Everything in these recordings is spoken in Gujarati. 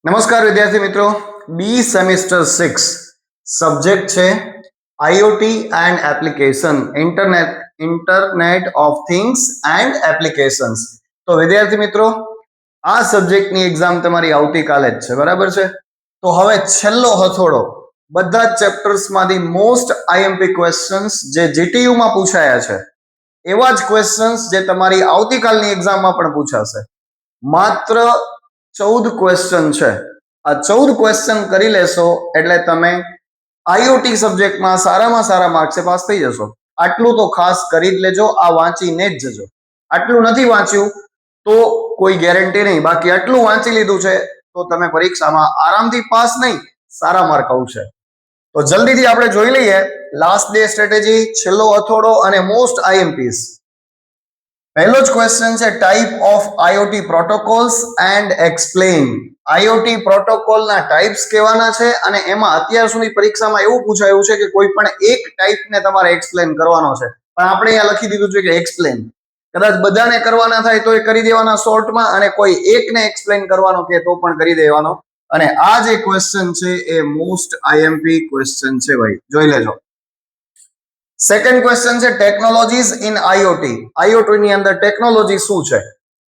નમસ્કાર વિદ્યાર્થી મિત્રો, બી સેમિસ્ટર 6 સબ્જેક્ટ છે IoT and application, internet of things and applications. તો વિદ્યાર્થી મિત્રો, આ સબ્જેક્ટની એક્ઝામ તમારી આવતીકાલે જ છે, બરાબર છે? તો હવે છેલ્લો હથોડો બધા જ ચેપ્ટર્સમાંથી મોસ્ટ આઈએમપી ક્વેશ્ચન્સ જે જીટીયુ માં પૂછાયા છે એવા જ ક્વેશ્ચન્સ જે તમારી આવતીકાલની એક્ઝામમાં પણ પૂછાશે. માત્ર 14 ક્વેશ્ચન છે. આ 14 ક્વેશ્ચન કરી લેશો એટલે તમે આઈઓટી સબ્જેક્ટમાં સારામાં સારા માર્ક્સે પાસ થઈ જશો. આટલું તો ખાસ કરી જ લેજો, આ વાંચીને જ જજો. આટલું નથી વાંચ્યું તો કોઈ ગેરંટી નહીં, બાકી આટલું વાંચી લીધું છે તો તમે પરીક્ષામાં આરામથી પાસ નહીં, સારા માર્ક આવશે. તો જલ્દીથી આપણે જોઈ લઈએ લાસ્ટ ડે સ્ટ્રેટેજી, છેલ્લો હથોડો અને મોસ્ટ આઈએમપીસ. પહેલો જ ક્વેશ્ચન છે type of IoT protocols and explain. IoT પ્રોટોકોલના ટાઈપ્સ કહેવાના છે અને એમાં અત્યાર સુધી પરીક્ષામાં એવું પૂછાયું છે કે કોઈ પણ એક ટાઈપને તમારે એક્સપ્લેન કરવાનો છે, પણ આપણે અહીંયા લખી દીધું છે કે એક્સપ્લેન. કદાચ બધાને કરવાના થાય તો એ કરી દેવાના શોર્ટમાં, અને કોઈ એકને એક્સપ્લેન કરવાનો કે તો પણ કરી દેવાનો. અને આ જે ક્વેશ્ચન છે એ મોસ્ટ આઈએમપી ક્વેશ્ચન છે ભાઈ, જોઈ લેજો. સેકન્ડ ક્વેશ્ચન છે ટેકનોલોજીસ ઇન આઈઓટી. આઈઓટી ની અંદર ટેકનોલોજી શું છે?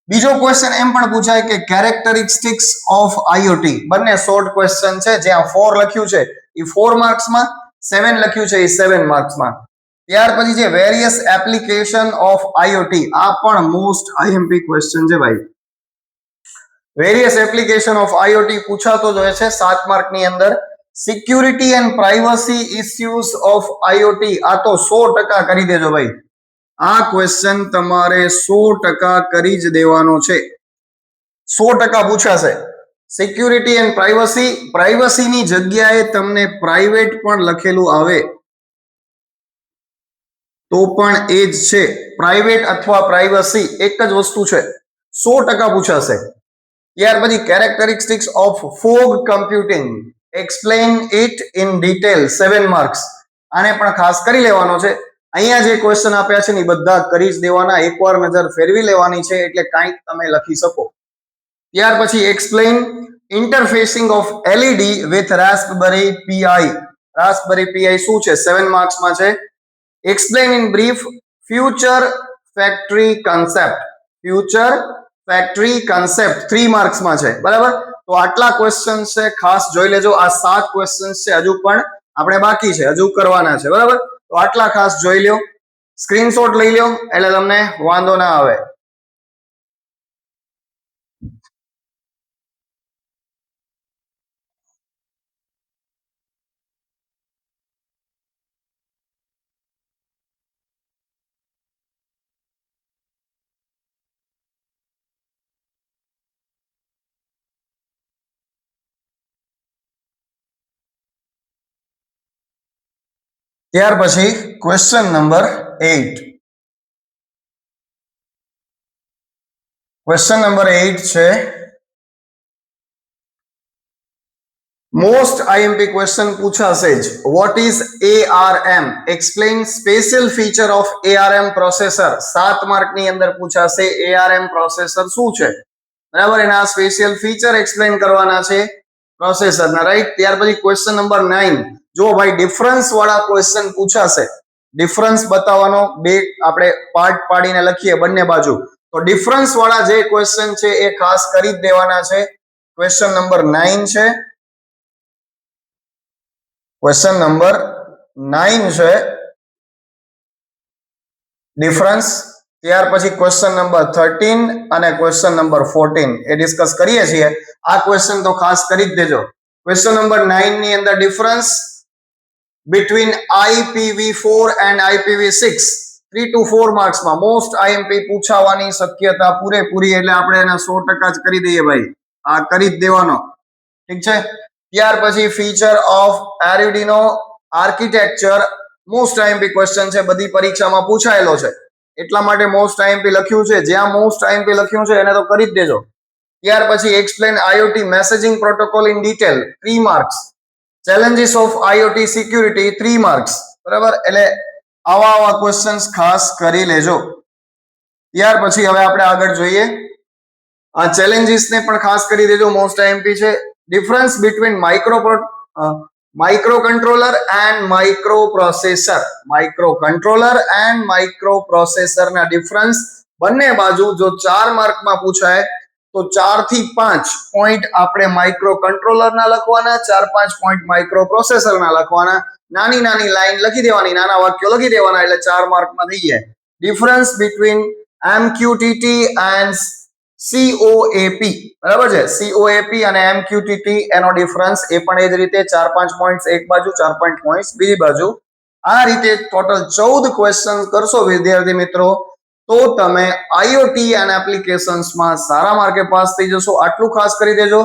બીજો ક્વેશ્ચન એમ પણ પૂછાય કે કેરેક્ટરિસ્ટિક્સ ઓફ આઈઓટી. બંને શોર્ટ ક્વેશ્ચન છે, જ્યાં 4 લખ્યું છે એ 4 માર્ક્સમાં, 7 લખ્યું છે એ 7 માર્ક્સમાં. ત્યાર પછી છે વેરિયસ એપ્લિકેશન ઓફ આઈઓટી. આ પણ મોસ્ટ આઈએમપી ક્વેશ્ચન છે ભાઈ. વેરિયસ એપ્લિકેશન ઓફ આઈઓટી પૂછાતો જ હોય છે 7 માર્કની અંદર. Security and privacy issues of IoT. આ તો 100% કરી દેજો ભાઈ. આ ક્વેશ્ચન તમારે 100% કરી જ દેવાનો છે. 100% પૂછાશે. સિક્યુરિટી એન્ડ પ્રાઇવસી, પ્રાઇવસીની જગ્યાએ તમને પ્રાઇવેટ પણ લખેલું આવે તો પણ એ જ છે. પ્રાઇવેટ અથવા પ્રાઇવસી એક જ વસ્તુ છે, 100% પૂછાશે. ત્યાર પછી characteristics of fog computing, explain it in detail, 7 marks. આને પણ ખાસ કરી લેવાનો છે. અહીંયા જે ક્વેશ્ચન આપ્યા છે ને બધા કરી જ દેવાના, એકવાર નજર ફેરવી લેવાની છે એટલે કાંઈક તમે લખી શકો. ત્યાર પછી explain interfacing of LED with Raspberry PI. Raspberry PI શું છે? 7 માર્ક્સમાં છે. Explain in brief future factory concept. Future factory concept 3 માર્ક્સમાં છે, બરાબર? તો આટલા ક્વેશ્ચન છે, ખાસ જોઈ લેજો. આ 7 ક્વેશ્ચન છે, હજુ પણ આપણે બાકી છે, હજુ કરવાના છે, બરાબર? તો આટલા ખાસ જોઈ લો, સ્ક્રીનશોટ લઈ લો એટલે તમને વાંધો ના આવે. ત્યાર પછી ક્વેશ્ચન નંબર 8. ક્વેશ્ચન નંબર 8 છે મોસ્ટ આઈએમપી ક્વેશ્ચન પૂછાશે જ. What is ARM? Explain special feature of ARM processor. 7 માર્કની અંદર પૂછાશે ARM પ્રોસેસર શું છે, બરાબર? એના સ્પેશિયલ ફીચર એક્સપ્લેન કરવાના છે પ્રોસેસરના, રાઈટ? ત્યાર પછી ક્વેશ્ચન નંબર 9. જો ભાઈ ડિફરન્સ વાળા ક્વેશ્ચન પૂછાશે, ડિફરન્સ બતાવવાનો, બે આપણે પાર્ટ પાડીને લખીએ બંને બાજુ, તો ડિફરન્સ વાળા જે ક્વેશ્ચન છે એ ખાસ કરી જ દેવાના છે. ક્વેશ્ચન નંબર 9 છે. ક્વેશ્ચન નંબર 9 છે ડિફરન્સ. ત્યાર પછી ક્વેશ્ચન નંબર 13 અને ક્વેશ્ચન નંબર 14 એ ડિસ્કસ કરીએ છીએ. આ ક્વેશ્ચન તો ખાસ કરી જ દેજો. ક્વેશ્ચન નંબર 9 ની અંદર difference between IPv4 and IPv6, 3 to 4 માર્ક્સમાં મોસ્ટ આઈએમપી પૂછાવાની શક્યતા પૂરેપૂરી, એટલે આપણે એને 100% જ કરી દઈએ ભાઈ. આ કરી જ દેવાનો, ઠીક છે? ત્યાર પછી feature of Arduino architecture, most IMP question છે, બધી પરીક્ષામાં પૂછાયેલો છે એટલા માટે મોસ્ટ આઈએમપી લખ્યું છે. જ્યાં મોસ્ટ આઈએમપી લખ્યું છે એને તો કરી જ દેજો. ત્યાર પછી explain IoT messaging protocol in detail, 3 marks. Challenges of IoT security, 3 marks, બરાબર? એટલે આવા ક્વેશ્ચન્સ ખાસ કરી લેજો. ત્યાર પછી હવે આપણે આગળ જોઈએ. આ ચેલેન્જીસ ને પણ ખાસ કરી દેજો, મોસ્ટ આઈએમપી છે. Difference between microcontroller and microprocessor ના ડિફરન્સ બંને બાજુ જો 4 માર્કમાં પૂછાય તો 4 થી 5 પોઈન્ટ આપણે માઇક્રો કંટ્રોલર ના લખવાના, 4-5 પોઈન્ટ માઇક્રો પ્રોસેસર ના લખવાના, નાની નાની લાઈન લખી દેવાની, નાના વાક્યો લખી દેવાના, એટલે 4 માર્કમાં થઈ જાય. Difference between MQTT and COAP, બરાબર છે, COAP અને MQTT એનો ડિફરન્સ એ પણ એ જ રીતે 4-5 પોઈન્ટ્સ એક બાજુ, 4 પોઈન્ટ્સ બીજી બાજુ. આ રીતે ટોટલ 14 ક્વેશ્ચન કરશો વિદ્યાર્થી મિત્રો તો તમે IoT એન્ડ એપ્લિકેશન્સમાં સારા માર્કે પાસ થઈ જશો. આટલું ખાસ કરી દેજો.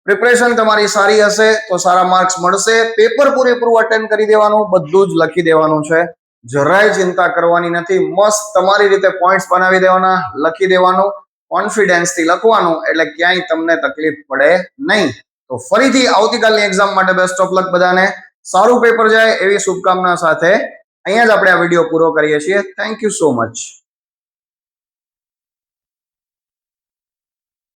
પ્રિપરેશન તમારી સારી હશે તો સારા માર્ક્સ મળશે. પેપર પૂરેપૂરું અટેન્ડ કરી દેવાનું, બધું જ લખી દેવાનું છે, જરાય ચિંતા કરવાની નથી. મસ્ત તમારી રીતે પોઈન્ટ્સ બનાવી દેવાના, લખી દેવાનું, કોન્ફિડન્સથી લખવાનું, એટલે ક્યાંય તમને તકલીફ પડે નહીં. તો ફરીથી આવતીકાલની એક્ઝામ માટે બેસ્ટ ઓફ લક બધાને. સારું પેપર જાય એવી શુભકામના સાથે અહીંયા જ આપણે આ વિડીયો પૂરો કરીએ છીએ. Thank you so much.